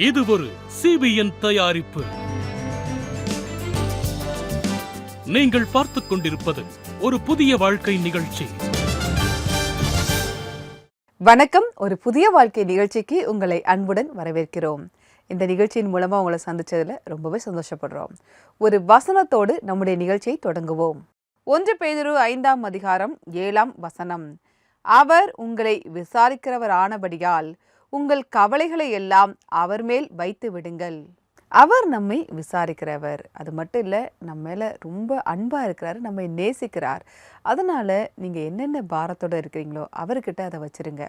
இது ஒரு CBN தயாரிப்பு. நீங்கள் பார்த்துக் கொண்டிருப்பது ஒரு புதிய வாழ்க்கை நிகழ்ச்சி. வணக்கம். ஒரு புதிய வாழ்க்கை நிகழ்ச்சிக்கு உங்களை அன்புடன் வரவேற்கிறோம். இந்த நிகழ்ச்சியின் மூலமா உங்களை சந்திச்சதுல ரொம்பவே சந்தோஷப்படுறோம். ஒரு வசனத்தோடு நம்முடைய நிகழ்ச்சியை தொடங்குவோம். 1 பேதுரு 5ஆம் அதிகாரம் 7ஆம் வசனம். அவர் உங்களை விசாரிக்கிறவர் ஆனபடியால் உங்கள் கவலைகளை எல்லாம் அவர் மேல் வைத்து விடுங்கள். அவர் நம்மை விசாரிக்கிறவர். அது மட்டும் இல்லை, நம்ம மேலே ரொம்ப அன்பாக இருக்கிறாரு, நம்மை நேசிக்கிறார். அதனால் நீங்கள் என்னென்ன பாரத்தோடு இருக்கிறீங்களோ அவர்கிட்ட அதை வச்சுருங்க.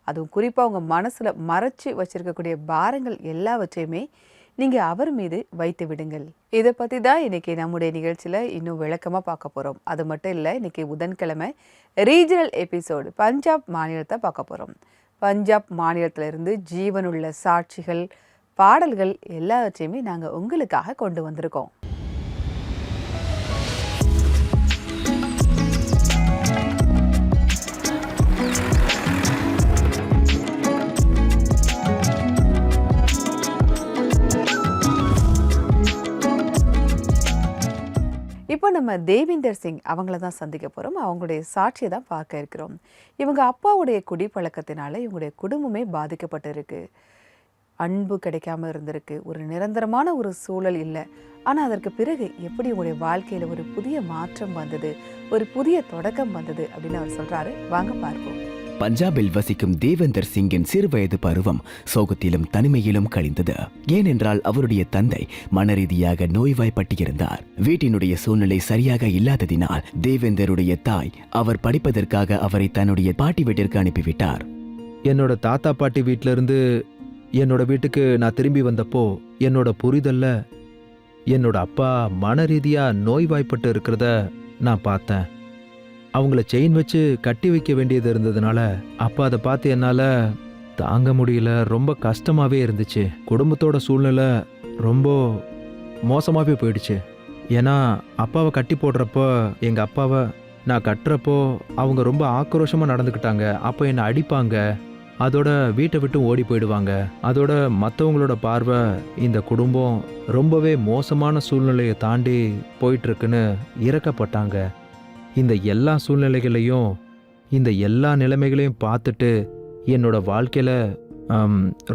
அதுவும் குறிப்பாக உங்கள் மனசில் மறைச்சி வச்சுருக்கக்கூடிய பாரங்கள் எல்லாவற்றையுமே நீங்கள் அவர் மீது வைத்து விடுங்கள். இதை பற்றி தான் இன்றைக்கி நம்முடைய நிகழ்ச்சியில் இன்னும் விளக்கமாக பார்க்க போகிறோம். அது மட்டும் இல்லை, இன்றைக்கி புதன்கிழமை ரீஜனல் எபிசோடு பஞ்சாப் மாநிலத்தை பார்க்க போகிறோம். பஞ்சாப் மாநிலத்திலிருந்து ஜீவனுள்ள சாட்சிகள், பாடல்கள் எல்லாவற்றையுமே நாங்கள் உங்களுக்காக கொண்டு வந்திருக்கோம். இப்போ நம்ம தேவிந்தர் சிங் அவங்கள தான் சந்திக்க போகிறோம். அவங்களுடைய சாட்சியை தான் பார்க்க இருக்கிறோம். இவங்க அப்பாவுடைய குடிப்பழக்கத்தினால இவங்களுடைய குடும்பமே பாதிக்கப்பட்டு இருக்கு. அன்பு கிடைக்காம இருந்திருக்கு. ஒரு நிரந்தரமான ஒரு சூழல் இல்லை. ஆனால் அதற்கு பிறகு எப்படி உங்களுடைய வாழ்க்கையில் ஒரு புதிய மாற்றம் வந்தது, ஒரு புதிய தொடக்கம் வந்தது அப்படின்னு அவர் சொல்கிறாரு. வாங்க பார்ப்போம். பஞ்சாபில் வசிக்கும் தேவேந்தர் சிங்கின் சிறுவயது பருவம் சோகத்திலும் தனிமையிலும் கழிந்தது. ஏனென்றால் அவருடைய தந்தை மனரீதியாக நோய்வாய்ப்பட்டிருந்தார். வீட்டினுடைய சூழ்நிலை சரியாக இல்லாததினால் தேவேந்தருடைய தாய் அவர் படிப்பதற்காக அவரை தன்னுடைய பாட்டி வீட்டிற்கு அனுப்பிவிட்டார். என்னோட தாத்தா பாட்டி வீட்டிலிருந்து என்னோட வீட்டுக்கு நான் திரும்பி வந்தப்போ என்னோட புரிதல்ல என்னோட அப்பா மனரீதியா நோய்வாய்ப்பட்டு இருக்கிறத நான் பார்த்தேன். அவங்கள செயின் வச்சு கட்டி வைக்க வேண்டியது இருந்ததுனால அப்பா அதை பார்த்து என்னால் தாங்க முடியல. ரொம்ப கஷ்டமாகவே இருந்துச்சு. குடும்பத்தோட சூழ்நிலை ரொம்ப மோசமாகவே போயிடுச்சு. ஏன்னா அப்பாவை கட்டி போடுறப்போ எங்கள் அப்பாவை நான் கட்டுறப்போ அவங்க ரொம்ப ஆக்ரோஷமாக நடந்துக்கிட்டாங்க. அப்போ என்னை அடிப்பாங்க. அதோட வீட்டை விட்டு ஓடி போயிடுவாங்க. அதோட மற்றவங்களோட பார்வை இந்த குடும்பம் ரொம்பவே மோசமான சூழ்நிலையை தாண்டி போயிட்டுருக்குன்னு இறக்கப்பட்டாங்க. இந்த எல்லா சூழ்நிலைகளையும் இந்த எல்லா நிலைமைகளையும் பார்த்துட்டு என்னோட வாழ்க்கையில்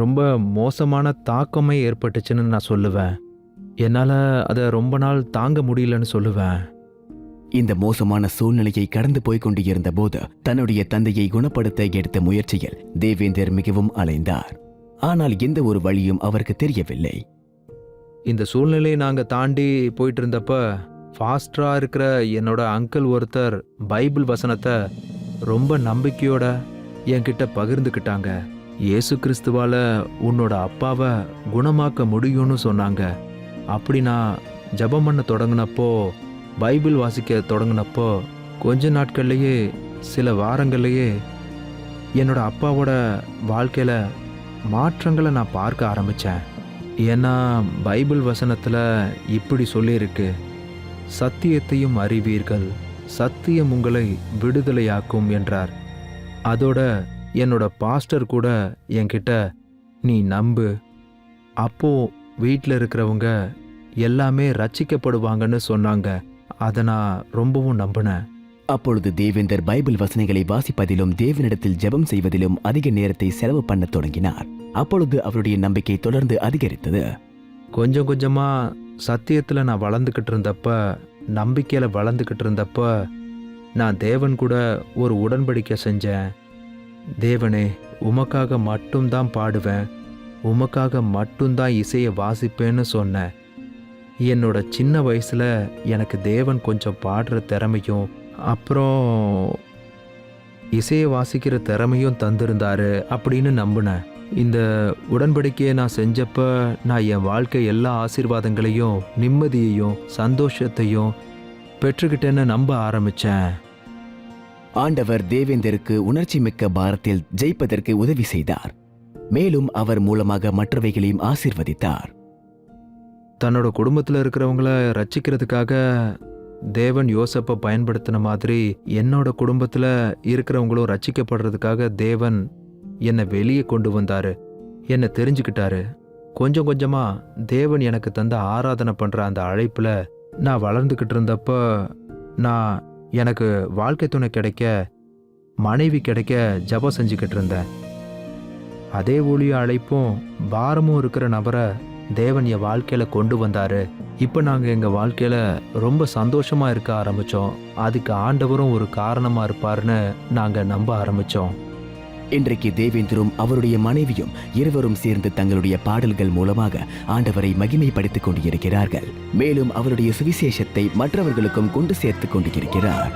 ரொம்ப மோசமான தாக்கமே ஏற்பட்டுச்சுன்னு நான் சொல்லுவேன். என்னால் அதை ரொம்ப நாள் தாங்க முடியலன்னு சொல்லுவேன். இந்த மோசமான சூழ்நிலையை கடந்து போய்கொண்டு இருந்த போது தன்னுடைய தந்தையை குணப்படுத்த எடுத்த முயற்சியில் தேவேந்தர் மிகவும் அலைந்தார். ஆனால் எந்த ஒரு வழியும் அவருக்கு தெரியவில்லை. இந்த சூழ்நிலையை நாங்கள் தாண்டி போயிட்டு இருந்தப்ப ஃபாஸ்டரா இருக்கிற என்னோட அங்கிள் ஒருத்தர் பைபிள் வசனத்தை ரொம்ப நம்பிக்கையோட என்கிட்ட பகிர்ந்துக்கிட்டாங்க. இயேசு கிறிஸ்துவால உன்னோட அப்பாவை குணமாக்க முடியும்னு சொன்னாங்க. அப்படி நான் ஜெபம் பண்ண தொடங்கினப்போ, பைபிள் வாசிக்க தொடங்கினப்போ கொஞ்ச நாட்கள்லேயே சில வாரங்கள்லேயே என்னோட அப்பாவோட வாழ்க்கையில் மாற்றங்களை நான் பார்க்க ஆரம்பித்தேன். ஏன்னா பைபிள் வசனத்தில் இப்படி சொல்லியிருக்கு, சத்தியத்தையும் அறிவீர்கள், சத்தியம் உங்களை விடுதலையாக்கும் என்றார். அதோட என்னோட பாஸ்டர் கூட என்கிட்ட நீ நம்பு, அப்போ வீட்டில் இருக்கிறவங்க எல்லாமே ரட்சிக்கப்படுவாங்கன்னு சொன்னாங்க. அதை நான் ரொம்பவும் நம்பினேன். அப்பொழுது தேவேந்தர் பைபிள் வசனங்களை வாசிப்பதிலும் தேவனிடத்தில் ஜெபம் செய்வதிலும் அதிக நேரத்தை செலவு பண்ண தொடங்கினார். அப்பொழுது அவருடைய நம்பிக்கை தொடர்ந்து அதிகரித்தது. கொஞ்சம் கொஞ்சமாக சத்தியத்தில் நான் வளர்ந்துக்கிட்டு இருந்தப்ப, நம்பிக்கையில் வளர்ந்துக்கிட்டு இருந்தப்ப நான் தேவன் கூட ஒரு உடன்படிக்கை செஞ்சேன். தேவனே, உமக்காக மட்டும்தான் பாடுவேன், உமக்காக மட்டும்தான் இசையை வாசிப்பேன்னு சொன்னேன். என்னோட சின்ன வயசில் எனக்கு தேவன் கொஞ்சம் பாடுற திறமையும் அப்புறம் இசையை வாசிக்கிற திறமையும் தந்திருந்தாரு அப்படின்னு நம்பினேன். இந்த உடன்படிக்கையை நான் செஞ்சப்ப நான் என் வாழ்க்கை எல்லா ஆசீர்வாதங்களையும் நிம்மதியையும் சந்தோஷத்தையும் பெற்றுக்கிட்டேன்னு நம்ப ஆரம்பித்தேன். ஆண்டவர் தேவேந்தருக்கு உணர்ச்சி மிக்க பாரத்தில் ஜெயிப்பதற்கு உதவி செய்தார். மேலும் அவர் மூலமாக மற்றவைகளையும் ஆசீர்வதித்தார். தன்னோட குடும்பத்தில் இருக்கிறவங்கள ரட்சிக்கிறதுக்காக தேவன் யோசப்பை பயன்படுத்தின மாதிரி என்னோட குடும்பத்தில் இருக்கிறவங்களும் ரட்சிக்கப்படுறதுக்காக தேவன் என்னை வெளியே கொண்டு வந்தாரு. என்னை தெரிஞ்சுக்கிட்டாரு. கொஞ்சம் கொஞ்சமாக தேவன் எனக்கு தந்த ஆராதனை பண்ணுற அந்த அழைப்பில் நான் வளர்ந்துக்கிட்டு இருந்தப்ப நான் எனக்கு வாழ்க்கை துணை கிடைக்க, மனைவி கிடைக்க ஜெபம் செஞ்சுக்கிட்டு இருந்தேன். அதே ஊழிய அழைப்பும் பாரமும் இருக்கிற நபரை தேவன் என் வாழ்க்கையில் கொண்டு வந்தார். இப்போ நாங்கள் எங்கள் வாழ்க்கையில் ரொம்ப சந்தோஷமாக இருக்க ஆரம்பித்தோம். அதுக்கு ஆண்டவரும் ஒரு காரணமாக இருப்பார்னு நாங்கள் நம்ப ஆரம்பித்தோம். இன்றைக்கு தேவேந்திரும் அவருடைய மனைவியும் இருவரும் சேர்ந்து தங்களுடைய பாடல்கள் மூலமாக ஆண்டவரை மகிமைப்படுத்திக் கொண்டிருக்கிறார்கள். மேலும் அவருடைய சுவிசேஷத்தை மற்றவர்களுக்கும் கொண்டு சேர்த்துக் கொண்டிருக்கிறார்.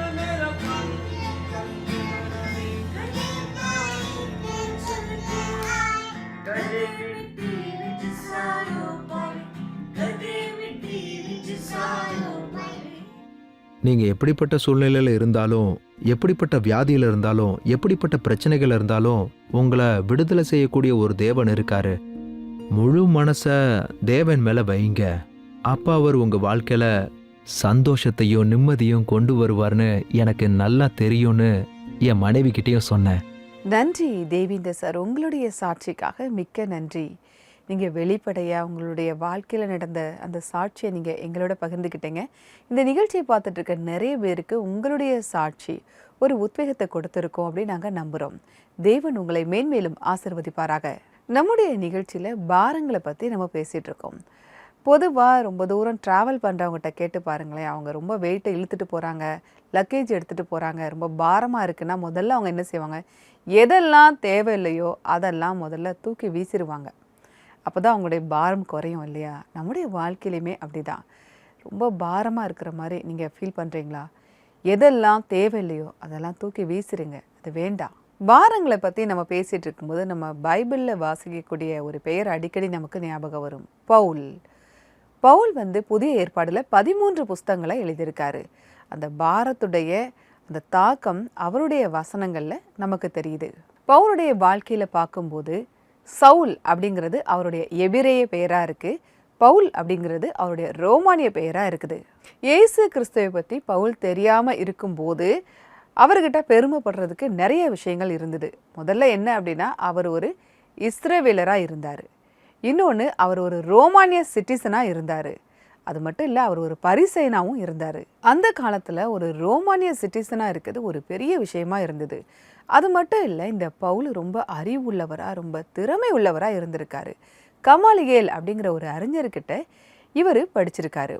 நீங்கள் எப்படிப்பட்ட சூழ்நிலையில் இருந்தாலும், எப்படிப்பட்ட வியாதியில் இருந்தாலும், எப்படிப்பட்ட பிரச்சனைகள் இருந்தாலும் உங்களை விடுதலை செய்யக்கூடிய ஒரு தேவன் இருக்காரு. முழு மனசை தேவன் மேலே வைங்க. அப்போ அவர் உங்கள் வாழ்க்கையில் சந்தோஷத்தையும் நிம்மதியும் கொண்டு வருவார்னு எனக்கு நல்லா தெரியும்னு என் மனைவிக்கிட்டேயும் சொன்னேன். நன்றி தேவேந்தர் சார், உங்களுடைய சாட்சிக்காக மிக்க நன்றி. நீங்கள் வெளிப்படையாக உங்களுடைய வாழ்க்கையில் நடந்த அந்த சாட்சியை நீங்கள் எங்களோட பகிர்ந்துக்கிட்டீங்க. இந்த நிகழ்ச்சியை பார்த்துட்டு இருக்க நிறைய பேருக்கு உங்களுடைய சாட்சி ஒரு உத்வேகத்தை கொடுத்துருக்கோம் அப்படின்னு நாங்கள் நம்புகிறோம். தேவன் உங்களை மேன்மேலும் ஆசீர்வதிப்பாராக. நம்முடைய நிகழ்ச்சியில் பாரங்களை பற்றி நம்ம பேசிகிட்டு இருக்கோம். பொதுவாக ரொம்ப தூரம் ட்ராவல் பண்ணுறவங்ககிட்ட கேட்டு பாருங்களேன், அவங்க ரொம்ப வெயிட்டை இழுத்துட்டு போகிறாங்க, லக்கேஜ் எடுத்துகிட்டு போகிறாங்க, ரொம்ப பாரமாக இருக்குன்னா முதல்ல அவங்க என்ன செய்வாங்க, எதெல்லாம் தேவையில்லையோ அதெல்லாம் முதல்ல தூக்கி வீசிடுவாங்க. அப்போ தான் அவங்களுடைய பாரம் குறையும் இல்லையா? நம்முடைய வாழ்க்கையிலையுமே அப்படி தான். ரொம்ப பாரமாக இருக்கிற மாதிரி நீங்கள் ஃபீல் பண்ணுறீங்களா? எதெல்லாம் தேவையில்லையோ அதெல்லாம் தூக்கி வீசிடுங்க, அது வேண்டாம். பாரங்களை பற்றி நம்ம பேசிகிட்டு இருக்கும்போது நம்ம பைபிளில் வாசிக்கக்கூடிய ஒரு பெயர் அடிக்கடி நமக்கு ஞாபகம் வரும், பவுல். பவுல் புதிய ஏற்பாடில் 13 புஸ்தகங்களை எழுதியிருக்காரு. அந்த பாரத்துடைய அந்த தாக்கம் அவருடைய வசனங்களில் நமக்கு தெரியுது. பவுலுடைய வாழ்க்கையில் பார்க்கும்போது சவுல் அப்படிங்கிறது அவருடைய எபிரேய பெயராக இருக்குது, பவுல் அப்படிங்கிறது அவருடைய ரோமானிய பெயராக இருக்குது. இயேசு கிறிஸ்துவை பற்றி பவுல் தெரியாமல் இருக்கும்போது அவர்கிட்ட பெருமைப்படுறதுக்கு நிறைய விஷயங்கள் இருந்தது. முதல்ல என்ன அப்படின்னா, அவர் ஒரு இஸ்ரவேலராக இருந்தார். இன்னொன்று, அவர் ஒரு ரோமானிய சிட்டிசனாக இருந்தார். அது மட்டும் இல்லை, அவர் ஒரு பரிசேனாவும் இருந்தார். அந்த காலத்தில் ஒரு ரோமானிய சிட்டிசனாக இருக்கிறது ஒரு பெரிய விஷயமா இருந்தது. அது மட்டும் இல்லை, இந்த பவுல் ரொம்ப அறிவுள்ளவராக, ரொம்ப திறமை உள்ளவராக இருந்திருக்காரு. கமாலியேல் அப்படிங்கிற ஒரு அறிஞர்கிட்ட இவர் படிச்சிருக்காரு.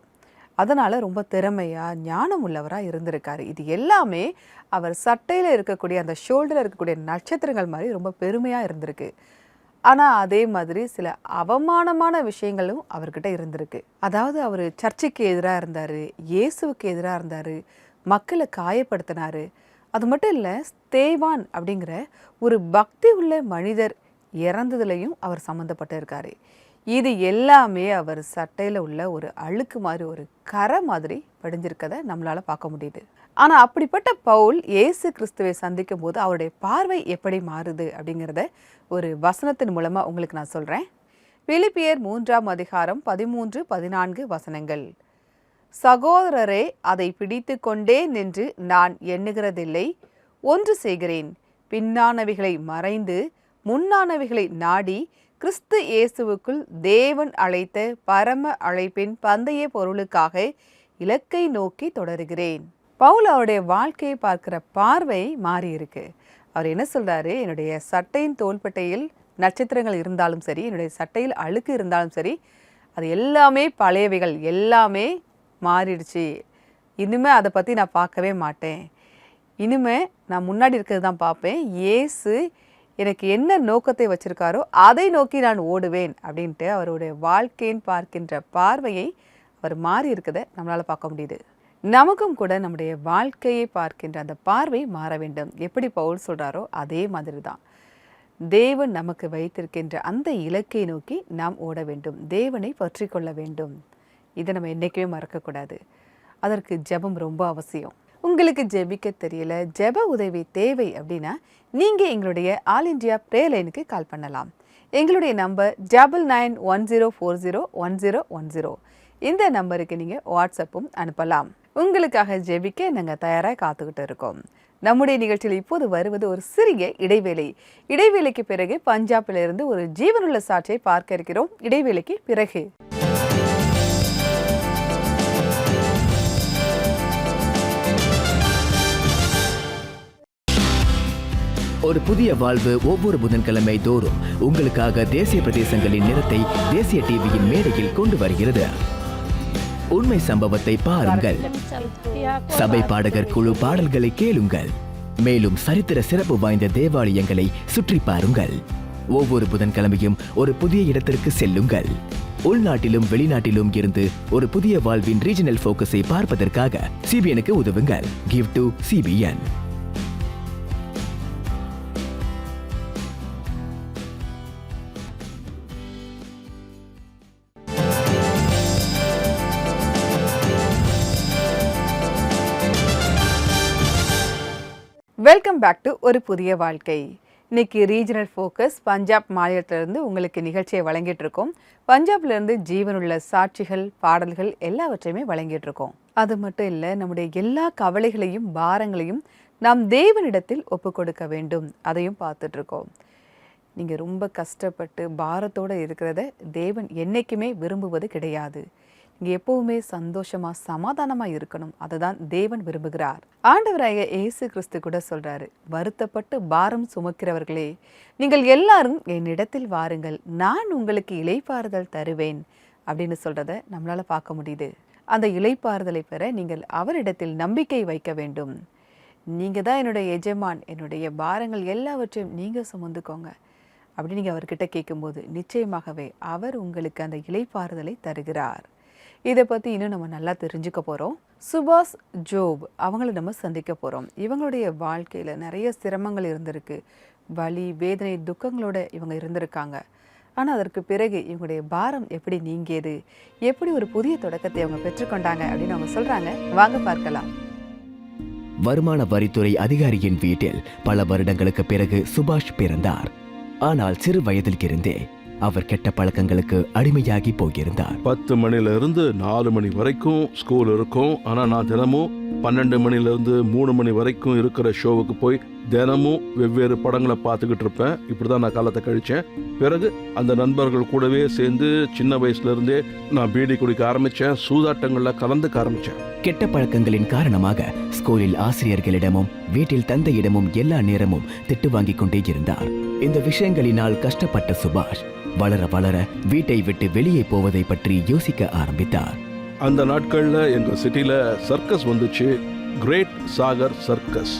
அதனால் ரொம்ப திறமையாக ஞானம் உள்ளவராக இருந்திருக்காரு. இது எல்லாமே அவர் சட்டையில் இருக்கக்கூடிய அந்த ஷோல்டரில் இருக்கக்கூடிய நட்சத்திரங்கள் மாதிரி ரொம்ப பெருமையாக இருந்திருக்கு. ஆனால் அதே மாதிரி சில அவமானமான விஷயங்களும் அவர்கிட்ட இருந்திருக்கு. அதாவது அவர் சர்ச்சுக்கு எதிராக இருந்தார், இயேசுவுக்கு எதிராக இருந்தார், மக்களை காயப்படுத்தினார். அது மட்டும் இல்லை, ஸ்தேவான் அப்படிங்கிற ஒரு பக்தி உள்ள மனிதர் இறந்ததுலையும் அவர் சம்மந்தப்பட்டு இருக்காரு. இது எல்லாமே அவர் சட்டையில் உள்ள ஒரு அழுக்கு மாதிரி, ஒரு கரை மாதிரி படிஞ்சிருக்கதை நம்மளால் பார்க்க முடியுது. ஆனால் அப்படிப்பட்ட பவுல் இயேசு கிறிஸ்துவை சந்திக்கும் போது அவருடைய பார்வை எப்படி மாறுது அப்படிங்கிறத ஒரு வசனத்தின் மூலமாக உங்களுக்கு நான் சொல்கிறேன். பிலிப்பியர் 3ஆம் அதிகாரம் 13-14 வசனங்கள். சகோதரரே, அதை பிடித்து கொண்டே நின்று நான் எண்ணுகிறதில்லை, ஒன்று செய்கிறேன், பின்னானவைகளை மறைந்து முன்னானவைகளை நாடி கிறிஸ்து இயேசுவுக்குள் தேவன் அழைத்த பரம அழைப்பின் பந்தய பொருளுக்காக இலக்கை நோக்கி தொடருகிறேன். பவுல் அவருடைய வாழ்க்கையை பார்க்கிற பார்வை மாறி இருக்கு. அவர் என்ன சொல்றாரு, என்னுடைய சட்டையின் தோள்பட்டையில் நட்சத்திரங்கள் இருந்தாலும் சரி, என்னுடைய சட்டையில் அழுக்கு இருந்தாலும் சரி, அது எல்லாமே பழையவைகள், எல்லாமே மாறிடுச்சு. இனிமே அதை பற்றி நான் பார்க்கவே மாட்டேன். இனிமே நான் முன்னாடி இருக்கிறது தான் பார்ப்பேன். இயேசு எனக்கு என்ன நோக்கத்தை வச்சிருக்காரோ அதை நோக்கி நான் ஓடுவேன் அப்படின்ட்டு அவருடைய வாழ்க்கையின் பார்க்கின்ற பார்வையை அவர் மாறி இருக்கதை நம்மளால் பார்க்க முடியுது. நமக்கும் கூட நம்முடைய வாழ்க்கையை பார்க்கின்ற அந்த பார்வை மாற வேண்டும். எப்படி பவுல் சொல்கிறாரோ அதே மாதிரி தான் தேவன் நமக்கு வைத்திருக்கின்ற அந்த இலக்கை நோக்கி நாம் ஓட வேண்டும், தேவனை பற்றி கொள்ள வேண்டும். இதை நம்ம என்றைக்குமே மறக்கக்கூடாது. அதற்கு ஜெபம் ரொம்ப அவசியம். உங்களுக்கு ஜெபிக்க தெரியல, ஜெப உதவி தேவை அப்படின்னா நீங்கள் எங்களுடைய ஆல் இண்டியா ப்ரேயர் லைனுக்கு கால் பண்ணலாம். எங்களுடைய நம்பர் 9910401010. இந்த நம்பருக்கு நீங்கள் வாட்ஸ்அப்பும் அனுப்பலாம். உங்களுக்காக ஜெபிக்க நாங்கள் தயாராக காத்துக்கிட்டு இருக்கோம். நம்முடைய நிகழ்ச்சியில் இப்போது வருவது ஒரு சிறிய இடைவேளை. இடைவேளைக்கு பிறகு பஞ்சாபிலிருந்து ஒரு ஜீவனுள்ள சாட்சியை பார்க்க இருக்கிறோம். இடைவேளைக்கு பிறகு ஒரு புதிய வாழ்வு ஒவ்வொரு புதன்கிழமை தோறும் உங்களுக்காக தேசிய பிரதேசங்களின் நிறத்தை தேசிய டிவியின் மேடையில் கொண்டு வருகிறது. உண்மை சம்பவத்தை பாருங்கள். சபை பாடகர் குழு பாடல்களை கேளுங்கள். மேலும் சரித்திர சிறப்பு வாய்ந்த தேவாலயங்களை சுற்றி பாருங்கள். ஒவ்வொரு புதன்கிழமையும் ஒரு புதிய இடத்திற்கு செல்லுங்கள். உள்நாட்டிலும் வெளிநாட்டிலும் இருந்து ஒரு புதிய வாழ்வின் ரீஜனல் போக்கஸை பார்ப்பதற்காக சிபிஎனுக்கு உதவுங்கள். Give to CBN. Welcome back to ஒரு புதிய வாழ்க்கை. இன்னைக்கு ரீஜனல் ஃபோக்கஸ் பஞ்சாப் மாநிலத்திலிருந்து உங்களுக்கு நிகழ்ச்சியை வழங்கிட்டு இருக்கோம். பஞ்சாப்லேருந்து ஜீவனுள்ள சாட்சிகள், பாடல்கள் எல்லாவற்றையுமே வழங்கிட்டு இருக்கோம். அது மட்டும் இல்லை, நம்முடைய எல்லா கவலைகளையும் பாரங்களையும் நாம் தேவனிடத்தில் ஒப்பு கொடுக்க வேண்டும், அதையும் பார்த்துட்டு இருக்கோம். நீங்கள் ரொம்ப கஷ்டப்பட்டு பாரத்தோடு இருக்கிறத தேவன் என்றைக்குமே விரும்புவது கிடையாது. நீங்கள் எப்பவுமே சந்தோஷமாக சமாதானமாக இருக்கணும், அதை தான் தேவன் விரும்புகிறார். ஆண்டவராகிய இயேசு கிறிஸ்து கூட சொல்கிறாரு, வருத்தப்பட்டு பாரம் சுமக்கிறவர்களே நீங்கள் எல்லாரும் என்னிடத்தில் வாருங்கள், நான் உங்களுக்கு இளைப்பாறுதல் தருவேன் அப்படின்னு சொல்கிறத நம்மளால் பார்க்க முடியுது. அந்த இளைப்பாறுதலை பெற நீங்கள் அவரிடத்தில் நம்பிக்கை வைக்க வேண்டும். நீங்கள் தான் என்னுடைய எஜமான், என்னுடைய பாரங்கள் எல்லாவற்றையும் நீங்கள் சுமந்துக்கோங்க அப்படின்னு நீங்கள் அவர்கிட்ட கேட்கும்போது நிச்சயமாகவே அவர் உங்களுக்கு அந்த இளைப்பாறுதலை தருகிறார். இதை பற்றி இன்னும் நம்ம நல்லா தெரிஞ்சுக்க போகிறோம். சுபாஷ் ஜோப் அவங்கள நம்ம சந்திக்க போகிறோம். இவங்களுடைய வாழ்க்கையில் நிறைய சிரமங்கள் இருந்திருக்கு, வலி, வேதனை, துக்கங்களோட இவங்க இருந்திருக்காங்க. ஆனால் அதற்கு பிறகு இவங்களுடைய பாரம் எப்படி நீங்கியது, எப்படி ஒரு புதிய தொடக்கத்தை அவங்க பெற்றுக்கொண்டாங்க அப்படின்னு அவங்க சொல்கிறாங்க. வாங்க பார்க்கலாம். வருமான வரித்துறை அதிகாரியின் வீட்டில் பல வருடங்களுக்கு பிறகு சுபாஷ் பிறந்தார். ஆனால் சிறு வயதில் இருந்தே அவர் கெட்ட பழக்கங்களுக்கு அடிமையாகி போயிருந்தார். 10 மணில இருந்து 4 மணி வரைக்கும் ஸ்கூல் இருக்கும். ஆனா நான் தினமும் 12 மணில இருந்து 3 மணி வரைக்கும் இருக்கிற ஷோவுக்கு போய் தினமும் வெவ்வேறு படங்களை பார்த்துக்கிட்டு இருப்பேன். இப்படிதான் நான் காலத்தை கழிச்சேன். பிறகு அந்த நண்பர்கள் கூடவே சேர்ந்து சின்ன வயசுல இருந்தே நான் பீடி குடிக்க ஆரம்பிச்சேன். சூதாட்டங்கள்ல கலந்துக்க ஆரம்பிச்சேன். கெட்ட பழக்கங்களின் காரணமாக ஸ்கூலில் ஆசிரியர்களிடமும் வீட்டில் தந்தையிடமும் எல்லா நேரமும் திட்டு வாங்கிக் கொண்டே இருந்தார். இந்த விஷயங்களினால் கஷ்டப்பட்ட சுபாஷ் வளர வளர வீட்டை விட்டு வெளியே போவதை பற்றி யோசிக்க ஆரம்பித்தார். அந்த நாட்கள்ல எங்க சிட்டில சர்க்கஸ் வந்துச்சு, கிரேட் சாகர் சர்க்கஸ்.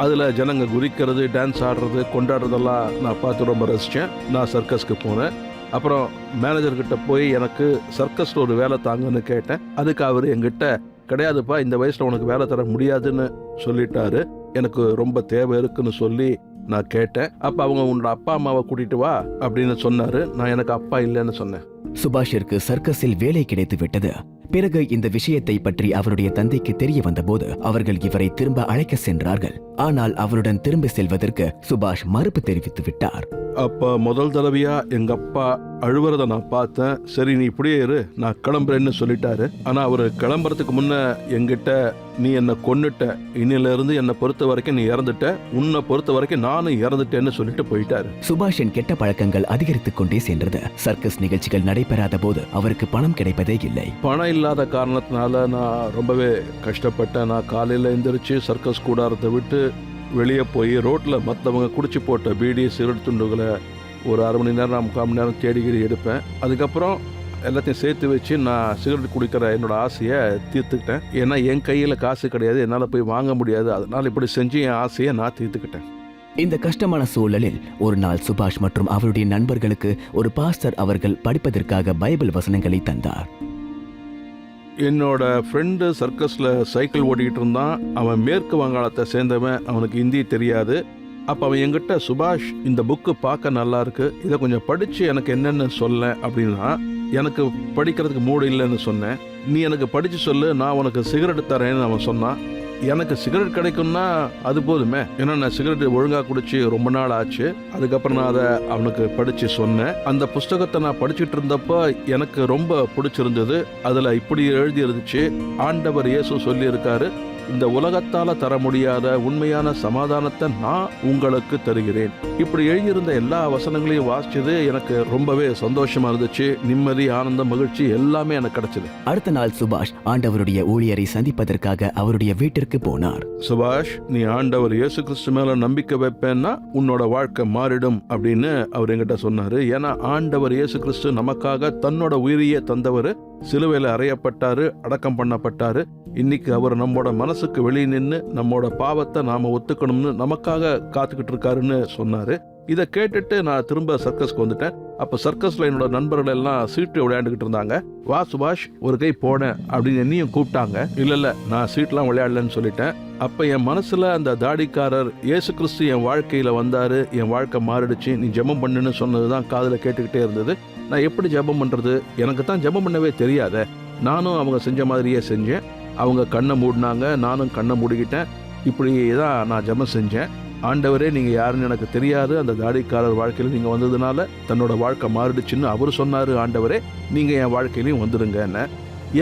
அதுல ஜனங்க குதிக்கிறது, டான்ஸ் ஆடுறது, கொண்டாடுறதெல்லாம் நான் பார்த்து ரொம்ப ரசிச்சேன். நான் சர்க்கஸ்க்கு போனேன். அப்புறம் மேனேஜர்கிட்ட போய் எனக்கு சர்க்கஸ்ல ஒரு வேலை தாங்கன்னு கேட்டேன். அதுக்கு அவர் என்கிட்ட கிடையாதுப்பா, இந்த வயசுல உனக்கு வேலை தர முடியாதுன்னு சொல்லிட்டாரு. எனக்கு ரொம்ப தேவை இருக்குன்னு சொல்லி நான் கேட்டேன். அப்ப அவங்க உன்னோட அப்பா அம்மாவை கூட்டிட்டு வா அப்படின்னு சொன்னாரு. நான் எனக்கு அப்பா இல்லைன்னு சொன்னேன். சுபாஷிற்கு சர்க்கஸில் வேலை கிடைத்து விட்டது. பிறகு இந்த விஷயத்தை பற்றி அவருடைய தந்தைக்கு தெரிய வந்தபோது அவர்கள் இவரை திரும்ப அழைக்க சென்றார்கள். ஆனால் அவருடன் திரும்ப செல்வதற்கு சுபாஷ் மறுப்பு தெரிவித்து விட்டார். அப்ப முதல் தடவையா எங்க அப்பா அழுவுறத நான் பார்த்தேன். சரி நீ இப்படியே இரு, நான் கிளம்புறேன்னு சொல்லிட்டாரு. ஆனா அவரு கிளம்புறதுக்கு முன்ன என்கிட்ட, நீ என்னை கொன்னுட்ட, இன்னில இருந்து என்னை பொறுத்த வரைக்கும் நீ இறந்துட்ட, உன்னை பொறுத்த வரைக்கும் நானும் இறந்துட்டேன்னு சொல்லிட்டு போயிட்டாரு. சுபாஷின் கெட்ட பழக்கங்கள் அதிகரித்துக் கொண்டே சென்றது. சர்க்கஸ் நிகழ்ச்சிகள் நடைபெறாத போது அவருக்கு பணம் கிடைப்பதே இல்லை. பணம் இல்லாத காரணத்தினால நான் ரொம்பவே கஷ்டப்பட்டேன். நான் காலையில எந்திரிச்சு சர்க்கஸ் கூடாரத்தை விட்டு வெளியே போய் ரோட்ல மற்றவங்க குடிச்சு போட்ட பீடி, சிகரெட் துண்டுகளை ஒரு 1/2 மணி நேரம் 3/4 மணி நேரம் தேடிக்கிடி எடுப்பேன். அதுக்கப்புறம் எல்லாத்தையும் சேர்த்து வச்சு நான் சிகரெட் குடிக்கிற என்னோட ஆசையை தீர்த்துக்கிட்டேன். ஏன்னா என் கையில் காசு கிடையாது, என்னால் போய் வாங்க முடியாது. அதனால் இப்படி செஞ்சு என் ஆசையை நான் தீர்த்துக்கிட்டேன். இந்த கஷ்டமான சூழலில் ஒரு நாள் சுபாஷ் மற்றும் அவருடைய நண்பர்களுக்கு ஒரு பாஸ்டர் அவர்கள் படிப்பதற்காக பைபிள் வசனங்களை தந்தார். என்னோட ஃப்ரெண்டு சர்க்கஸில் சைக்கிள் ஓட்டிக்கிட்டு இருந்தான். அவன் மேற்கு வங்காளத்தை சேர்ந்தவன், அவனுக்கு ஹிந்தி தெரியாது. அப்போ அவன் என்கிட்ட, சுபாஷ் இந்த புக்கு பார்க்க நல்லா இருக்கு, இதை கொஞ்சம் படித்து எனக்கு என்னென்னு சொல்ல அப்படின்னா, எனக்கு படிக்கிறதுக்கு மூடு இல்லைன்னு சொன்னேன். நீ எனக்கு படித்து சொல்லு, நான் உனக்கு சிகரெட் தரேன்னு அவன் சொன்னான். எனக்கு சிகரெட் கிடைக்கும்னா அது போதுமே. ஏன்னா நான் சிகரெட் ஒழுங்கா குடிச்சு ரொம்ப நாள் ஆச்சு. அதுக்கப்புறம் நான் அதை அவனுக்கு படிச்சு சொன்னேன். அந்த புஸ்தகத்தை நான் படிச்சுட்டு இருந்தப்ப எனக்கு ரொம்ப பிடிச்சிருந்தது. அதுல இப்படி எழுதி இருந்துச்சு, ஆண்டவர் இயேசு சொல்லி இருக்காரு, இந்த உலகத்தால தர முடியாத உண்மையான சமாதானத்தை நான் உங்களுக்கு தருகிறேன். இப்படி எழுதியிருந்த எல்லா வசனங்களையும் வாசிச்சது எனக்கு ரொம்பவே சந்தோஷமா இருந்துச்சு. நிம்மதி, ஆனந்தம், மகிழ்ச்சி எல்லாமே எனக்கு கிடைச்சது. அடுத்த நாள் சுபாஷ் ஆண்டவருடைய ஊழியரை சந்திப்பதற்காக அவருடைய வீட்டிற்கு போனார். சுபாஷ், நீ ஆண்டவர் இயேசு கிறிஸ்து மேல நம்பிக்கை வைப்பேன்னா உன்னோட வாழ்க்கை மாறிடும் அப்படின்னு அவர் என்கிட்ட சொன்னாரு. ஏன்னா ஆண்டவர் இயேசு கிறிஸ்து நமக்காக தன்னோட உயிரையே தந்தவர். சிலுவையில அறையப்பட்டாரு, அடக்கம் பண்ணப்பட்டாரு. இன்னைக்கு அவர் நம்மோட மனசுக்கு வெளியே நின்று நம்மோட பாவத்தை நாம ஒத்துக்கணும்னு நமக்காக காத்துக்கிட்டு இருக்காருன்னு சொன்னாரு. இதை கேட்டுட்டு நான் திரும்ப சர்க்கஸ்க்கு வந்துட்டேன். அப்ப சர்க்கஸ்ல என்னோட நண்பர்கள் எல்லாம் சீட்டு விளையாண்டுகிட்டு இருந்தாங்க. வா சுபாஷ், ஒரு கை போனேன் அப்படின்னு என்னையும் கூப்பிட்டாங்க. இல்ல நான் சீட்லாம் விளையாடலன்னு சொல்லிட்டேன். அப்ப என் மனசுல அந்த தாடிக்காரர் இயேசு கிறிஸ்து என் வாழ்க்கையில வந்தாரு, என் வாழ்க்கை மாறிடுச்சு, நீ ஜெபம் பண்ணுன்னு சொன்னதுதான் காதுல கேட்டுக்கிட்டே இருந்தது. நான் எப்படி ஜெபம் பண்றது? எனக்கு தான் ஜெபம் பண்ணவே தெரியாத. நானும் அவங்க செஞ்ச மாதிரியே செஞ்சேன். அவங்க கண்ணை மூடினாங்க, நானும் கண்ணை மூடிக்கிட்டேன். இப்படி தான் நான் ஜெபம் செஞ்சேன். ஆண்டவரே, நீங்க யாருன்னு எனக்கு தெரியாது, அந்த தாடிக்காரர் வாழ்க்கையில நீங்க வந்ததுனால தன்னோட வாழ்க்கை மாறிடுச்சுன்னு அவரு சொன்னாரு. ஆண்டவரே, நீங்க என் வாழ்க்கையிலையும் வந்துடுங்க,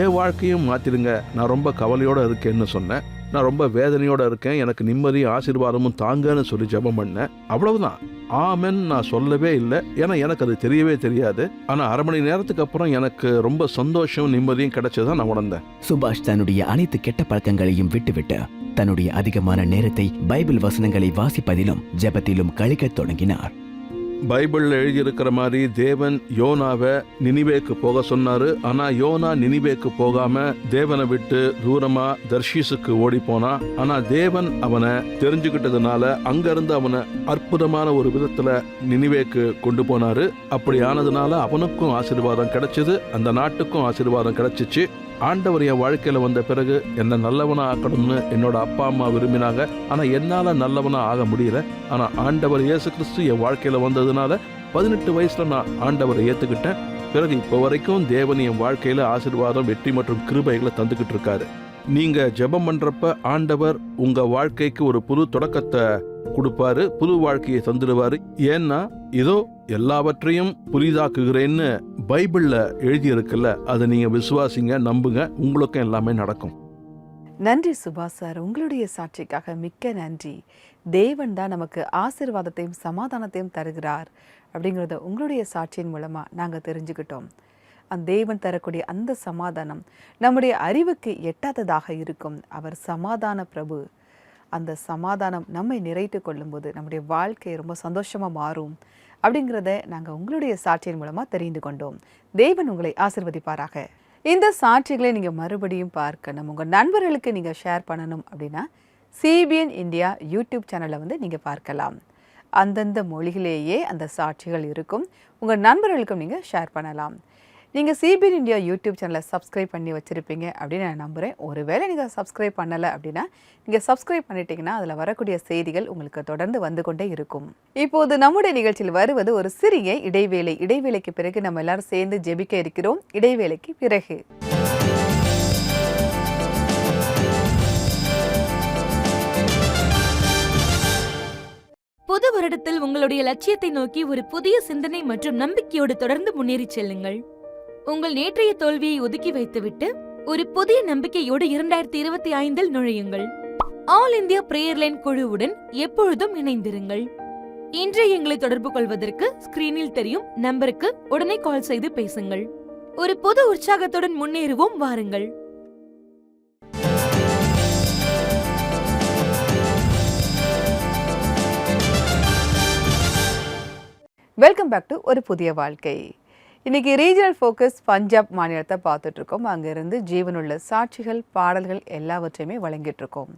என் வாழ்க்கையும் மாத்திடுங்க, நான் ரொம்ப கவலையோட இருக்கேன்னு சொன்னேன். நான் ரொம்ப வேதனையோட இருக்கேன், எனக்கு நிம்மதியும் ஆசீர்வாதமும் தாங்கன்னு சொல்லி ஜெபம் பண்ணேன். அவ்வளவுதான். ஆமென் நான் சொல்லவே இல்லை, ஏன்னா எனக்கு அது தெரியவே தெரியாது. ஆனா அரை மணி நேரத்துக்கு அப்புறம் எனக்கு ரொம்ப சந்தோஷம், நிம்மதியும் கிடைச்சதான் நான் உணர்ந்தேன். சுபாஷ் தன்னுடைய அனைத்து கெட்ட பழக்கங்களையும் விட்டுவிட்டு தன்னுடைய அதிகமான நேரத்தை பைபிள் வசனங்களை வாசிப்பதிலும் ஜெபத்திலும் கழிக்கத் தொடங்கினார். பைபிள்ல எழுதியிருக்கிற மாதிரி தேவன் யோனாவை நினிவேக்கு போக சொன்னாரு. ஆனா யோனா நினிவேக்கு போகாம தேவனை விட்டு தூரமா தர்ஷீசுக்கு ஓடி போனா. ஆனா தேவன் அவனை தெரிஞ்சுக்கிட்டதுனால அங்க இருந்து அவனை அற்புதமான ஒரு விதத்துல நினிவேக்கு கொண்டு போனாரு. அப்படி ஆனதுனால அவனுக்கும் ஆசீர்வாதம் கிடைச்சது, அந்த நாட்டுக்கும் ஆசீர்வாதம் கிடைச்சிச்சு. ஆண்டவர் என் வாழ்க்கையில வந்த பிறகு என்ன நல்லவனா ஆக்கணும்னு என்னோட அப்பா அம்மா விரும்பினாங்க. ஆனா என்னால நல்லவனா ஆக முடியல. ஆனா ஆண்டவர் இயேசு கிறிஸ்து என் வாழ்க்கையில வந்ததுனால 18 வயசுல நான் ஆண்டவரை ஏத்துக்கிட்டேன். பிறகு இப்போ வரைக்கும் தேவன் என் வாழ்க்கையில ஆசீர்வாதம், வெற்றி மற்றும் கிருபைகளை தந்துகிட்டு இருக்காரு. நீங்க ஜெபம் பண்றப்ப ஆண்டவர் உங்க வாழ்க்கைக்கு ஒரு புது தொடக்கத்தை கொடுப்பாரு, புது வாழ்க்கையை தந்துடுவாரு. ஏன்னா இதோ எல்லாவற்றையும் புதிதாக்குகிறேன்னு பைபிள்ல எழுதி இருக்குல்ல, அதை நீங்க விசுவாசிங்க, நம்புங்க, உங்களுக்கும் எல்லாமே நடக்கும். நன்றி சுபாஷ் சார், உங்களுடைய சாட்சிக்காக மிக்க நன்றி. தேவன் தான் நமக்கு ஆசீர்வாதத்தையும் சமாதானத்தையும் தருகிறார் அப்படிங்கிறத உங்களுடைய சாட்சியின் மூலமாக நாங்கள் தெரிஞ்சுக்கிட்டோம். அந்த தேவன் தரக்கூடிய அந்த சமாதானம் நம்முடைய அறிவுக்கு எட்டாததாக இருக்கும். அவர் சமாதான பிரபு. அந்த சமாதானம் நம்மை நிறைத்து கொள்ளும்போது நம்முடைய வாழ்க்கை ரொம்ப சந்தோஷமாக மாறும் அப்படிங்கிறத நாங்கள் உங்களுடைய சாட்சியின் மூலமாக தெரிந்து கொண்டோம். தேவன் உங்களை ஆசீர்வதிப்பாராக. இந்த சாட்சிகளை நீங்கள் மறுபடியும் பார்க்கணும், உங்கள் நண்பர்களுக்கு நீங்கள் ஷேர் பண்ணணும் அப்படின்னா CBN இந்தியா யூடியூப் சேனலை நீங்கள் பார்க்கலாம். அந்தந்த மொழியிலேயே அந்த சாட்சிகள் இருக்கும். உங்கள் நண்பர்களுக்கும் நீங்கள் ஷேர் பண்ணலாம். நீங்கள் CBN இந்தியா யூடியூப் சேனலை சப்ஸ்கிரைப் பண்ணி வச்சுருப்பீங்க அப்படின்னு நான் நம்புகிறேன். ஒருவேளை நீங்கள் சப்ஸ்கிரைப் பண்ணலை அப்படின்னா நீங்கள் சப்ஸ்கிரைப் பண்ணிட்டீங்கன்னா அதில் வரக்கூடிய செய்திகள் உங்களுக்கு தொடர்ந்து வந்து கொண்டே இருக்கும். இப்போது நம்முடைய நிகழ்ச்சியில் வருவது ஒரு சிறிய இடைவேளை. இடைவேளைக்கு பிறகு நம்ம எல்லாரும் சேர்ந்து ஜெபிக்க இருக்கிறோம். இடைவேளைக்கு பிறகு புது வருடத்தில் உங்களுடைய லட்சியத்தை நோக்கி ஒரு புதிய சிந்தனை மற்றும் நம்பிக்கையோடு தொடர்ந்து முன்னேறி செல்லுங்கள். உங்கள் நேற்றைய தோல்வியை ஒதுக்கி வைத்துவிட்டு ஒரு புதிய நம்பிக்கையோடு 2025 நுழையுங்கள். ஆல் இந்தியா பிரேயர் லைன் குழுவுடன் எப்பொழுதும் இணைந்திருங்கள். இன்றைய எங்களை தொடர்பு கொள்வதற்கு ஸ்கிரீனில் தெரியும் நம்பருக்கு உடனே கால் செய்து பேசுங்கள். ஒரு புது உற்சாகத்துடன் முன்னேறுவோம், வாருங்கள். வெல்கம் பேக் டு ஒரு புதிய வாழ்க்கை. இன்னைக்கு ரீஜனல் ஃபோக்கஸ் பஞ்சாப் மாநிலத்தை பார்த்துட்டு இருக்கோம். அங்கிருந்து ஜீவனுள்ள சாட்சிகள், பாடல்கள் எல்லாவற்றையுமே வழங்கிட்டு இருக்கோம்.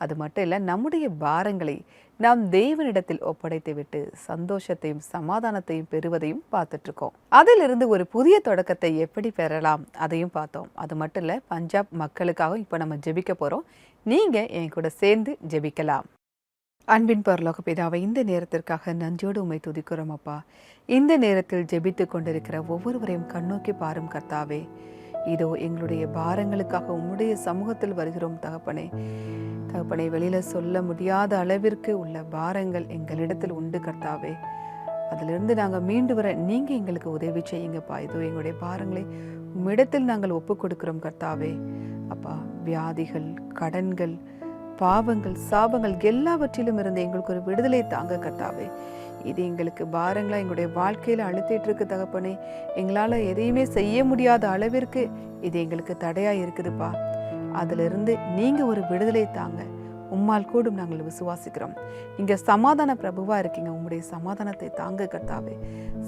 அது மட்டும் இல்லை, நம்முடைய பாரங்களை நாம் தேவனிடத்தில் ஒப்படைத்து விட்டு சந்தோஷத்தையும் சமாதானத்தையும் பெறுவதையும் பார்த்துட்டு இருக்கோம். அதிலிருந்து ஒரு புதிய தொடக்கத்தை எப்படி பெறலாம் அதையும் பார்த்தோம். அது மட்டும் இல்லை, பஞ்சாப் மக்களுக்காக இப்போ நம்ம ஜெபிக்க போகிறோம். நீங்கள் என் கூட சேர்ந்து ஜெபிக்கலாம். அன்பின் பரலோக பிதாவை, இந்த நேரத்திற்காக நன்றியோடு உம்மை துதிக்கிறோம் அப்பா. இந்த நேரத்தில் ஜெபித்து கொண்டிருக்கிற ஒவ்வொருவரையும் கண்ணோக்கி பாரும் கர்த்தாவே. இதோ எங்களுடைய பாரங்களுக்காக உம்முடைய சமூகத்தில் வருகிறோம் தகப்பனே. தகப்பனே, வெளியில சொல்ல முடியாத அளவிற்கு உள்ள பாரங்கள் எங்களிடத்தில் உண்டு கர்த்தாவே. அதிலிருந்து நாங்கள் மீண்டு வர நீங்க எங்களுக்கு உதவி செய்யுங்கப்பா. இதோ எங்களுடைய பாரங்களை உம்மிடத்தில் நாங்கள் ஒப்பு கொடுக்கிறோம் கர்த்தாவே. அப்பா, வியாதிகள், கடன்கள், பாவங்கள், சாபங்கள் எல்லாவற்றிலும் இருந்து எங்களுக்கு ஒரு விடுதலை தாங்க கர்த்தாவே. இது எங்களுக்கு பாரங்களா எங்களுடைய வாழ்க்கையில அழுத்திட்டு இருக்கு தகப்பனே. எங்களால எதையுமே செய்ய முடியாத அளவிற்கு இது எங்களுக்கு தடையா இருக்குதுப்பா. அதுல இருந்து நீங்க ஒரு விடுதலை தாங்க. உம்மால் கூடும் நாங்கள் விசுவாசிக்கிறோம். நீங்க சமாதான பிரபுவா இருக்கீங்க. உங்களுடைய சமாதானத்தை தாங்க கர்த்தாவே.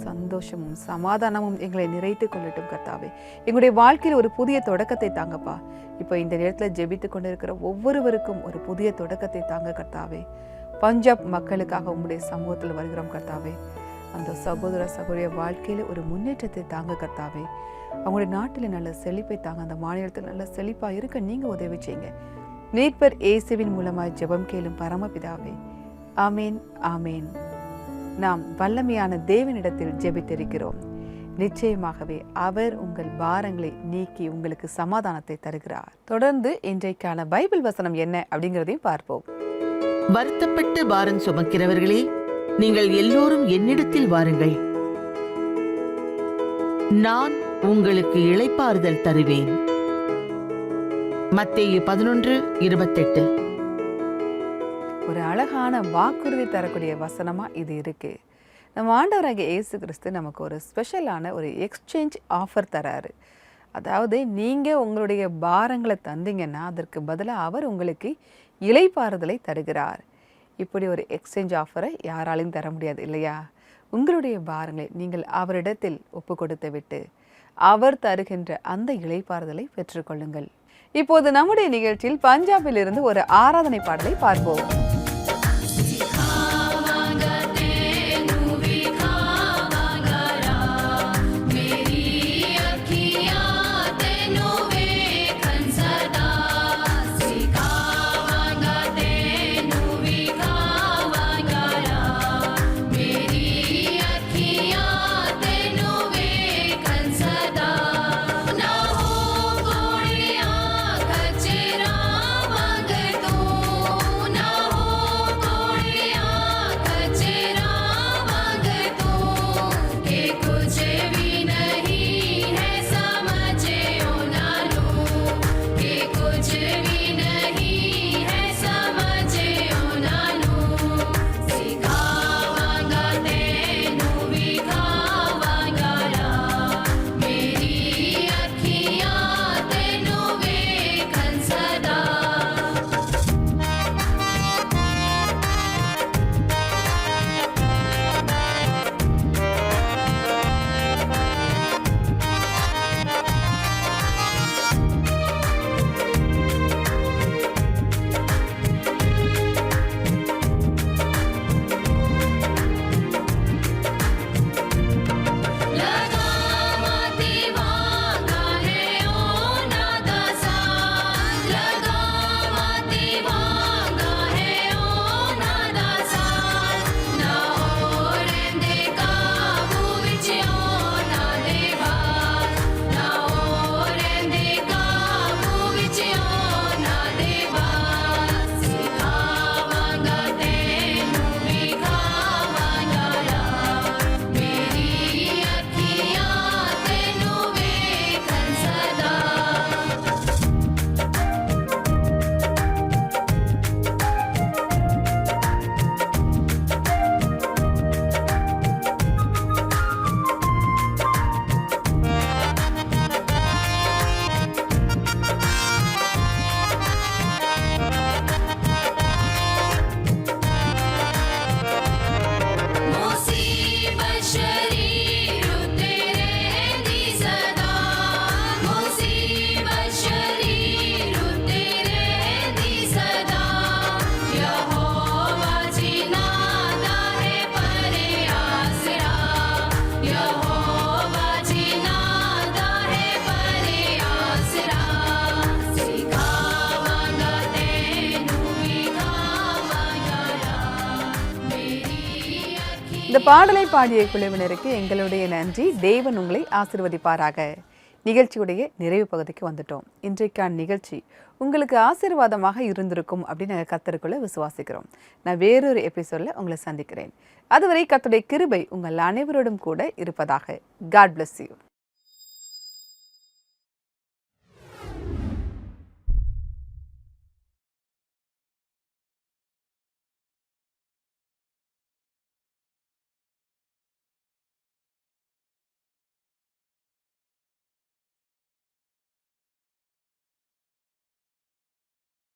சந்தோஷமும் சமாதானமும் எங்களை நிறைத்து கொள்ளட்டும் கர்த்தாவே. எங்களுடைய வாழ்க்கையில் ஒரு புதிய தொடக்கத்தை தாங்கப்பா. இப்போ இந்த நேரத்தில் ஜெபித்து கொண்டிருக்கிற ஒவ்வொருவருக்கும் ஒரு புதிய தொடக்கத்தை தாங்க கர்த்தாவே. பஞ்சாப் மக்களுக்காக உங்களுடைய சமூகத்தில் வருகிறோம் கர்த்தாவே. அந்த சகோதர சகோதரிய வாழ்க்கையில ஒரு முன்னேற்றத்தை தாங்க கர்த்தாவே. அவங்களுடைய நாட்டில் நல்ல செழிப்பை தாங்க. அந்த மாநிலத்தில் நல்ல செழிப்பா இருக்க நீங்க உதவி செய்யுங்க. மீட்பர் இயேசுவின் மூலமாய் ஜெபம் கேளும் பரமபிதாவே. ஆமேன், ஆமேன். நாம் வல்லமையான தேவனிடத்தில் ஜெபித்திருக்கிறோம். நிச்சயமாகவே அவர் உங்கள் பாரங்களை நீக்கி உங்களுக்கு சமாதானத்தை தருகிறார். தொடர்ந்து இன்றைக்கான பைபிள் வசனம் என்ன அப்படிங்கிறதையும் பார்ப்போம். வருத்தப்பட்டு பாரம் சுமக்கிறவர்களே, நீங்கள் எல்லோரும் என்னிடத்தில் வாருங்கள், நான் உங்களுக்கு இளைப்பாறுதல் தருவேன். மத்தேயு 11:28. ஒரு அழகான வாக்குறுதி தரக்கூடிய வசனமா இது இருக்கு. நம்ம ஆண்டவராகிய இயேசு கிறிஸ்து நமக்கு ஒரு ஸ்பெஷலான ஒரு எக்ஸ்சேஞ்ச் ஆஃபர் தராரு. அதாவது நீங்கள் உங்களுடைய பாரங்களை தந்தீங்கன்னா அதற்கு பதிலாக அவர் உங்களுக்கு இளைப்பாறுதலை தருகிறார். இப்படி ஒரு எக்ஸ்சேஞ்ச் ஆஃபரை யாராலையும் தர முடியாது இல்லையா? உங்களுடைய பாரங்களை நீங்கள் அவரிடத்தில் ஒப்பு கொடுத்து விட்டு அவர் தருகின்ற அந்த இளைப்பாறுதலை பெற்றுக்கொள்ளுங்கள். இப்போது நம்முடைய நிகழ்ச்சியில் பஞ்சாபில் இருந்து ஒரு ஆராதனை பாடலை பார்ப்போம். இந்த பாடலை பாடிய குழுவினருக்கு எங்களுடைய நன்றி. தேவன் உங்களை ஆசீர்வதிப்பாராக. நிகழ்ச்சியுடைய நிறைவு பகுதிக்கு வந்துட்டோம். இன்றைக்கான நிகழ்ச்சி உங்களுக்கு ஆசீர்வாதமாக இருந்திருக்கும் அப்படின்னு நாங்கள் கர்த்தருக்குள்ள விசுவாசிக்கிறோம். நான் வேறொரு எபிசோடில் உங்களை சந்திக்கிறேன். அதுவரை கர்த்தருடைய கிருபை உங்கள் அனைவரோடும் கூட இருப்பதாக. God bless you.